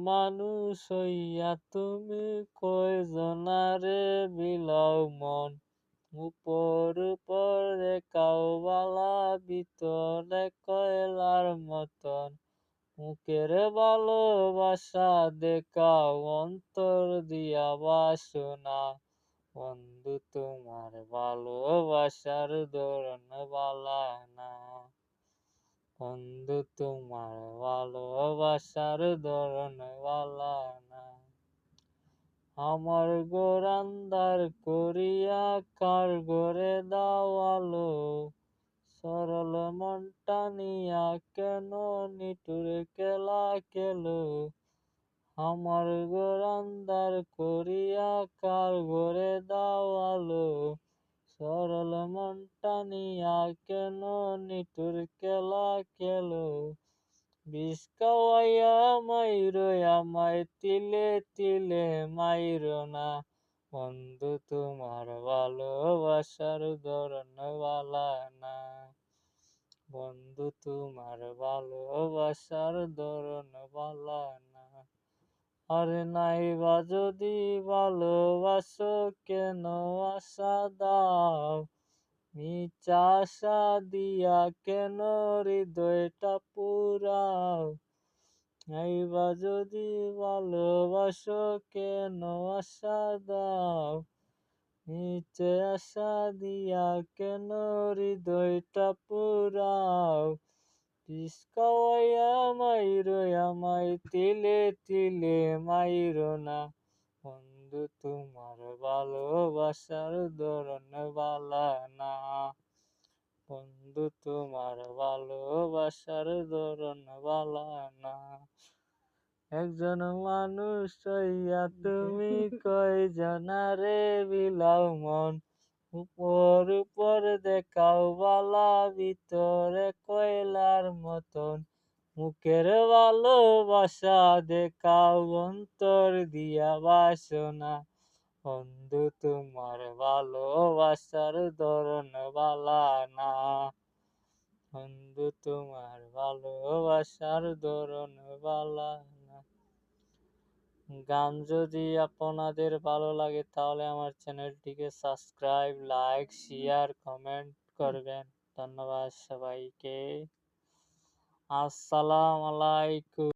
মানুষ হইয়া তুমি কয়জনারে বিলাও মন, উপর উপর দেখাও বালা, ভিতরে কয়লার মতন। মুখের ভালোবাসা দেখাও, অন্তর দিয়া বাসনা। বন্ধু তোমার ভালোবাসার ধরন বালা না। বন্ধু তোমার ভালোবাসার ধরন বালা না। আমার ঘর আন্ধার করিয়া কার ঘরে দাও আলো, সরল মনটা নিয়া কেন নিঠুর খেলা খেলো। আমার ঘর আন্ধার করিয়া কার ঘরে দাও আলো, সরল মনটা নিয়া কেন নিঠুর খেলা খেলো। বিষ খাওয়াইয়া মাইরো আমায় তিলে তিলে মাইরো না। বন্ধু তোমার ভালোবাসার ধরন বালা না। বন্ধু তোমার ভালোবাসার ধরন বালা না। আরে নাইবা যদি ভালোবাসো কেন আশা দাও, মিথ্যা আশা দিয়া কেন হৃদয়টা পুরাও। নাইবা যদি ভালোবাসো কেন আশা দাও, মিথ্যে আশা দিয়া কেন হৃদয়টা পুরাও। বিষ খাওয়াইয়া মাইরো আমায় তিলে তিলে মাইরো না। বন্ধু তোমার ভালোবাসার ধরন বালা না। বন্ধু তোমার ভালোবাসার ধরন বালা না। একজন মানুষ হইয়া তুমি কয়জনারে বিলাও মন, উপর উপর দেখাও বালা, ভিতরে কয়লার মতন। মুখের ভালোবাসা দেখাও, অন্তর দিয়া বাসনা। বন্ধু তোমার ভালোবাসার ধরন বালা না। বন্ধু তোমার ভালোবাসার ধরন বালা না। গান যদি আপনাদের ভালো লাগে তাহলে আমার চ্যানেলটিকে সাবস্ক্রাইব, লাইক, শেয়ার, কমেন্ট করবেন। ধন্যবাদ সবাইকে। আসসালামু আলাইকুম।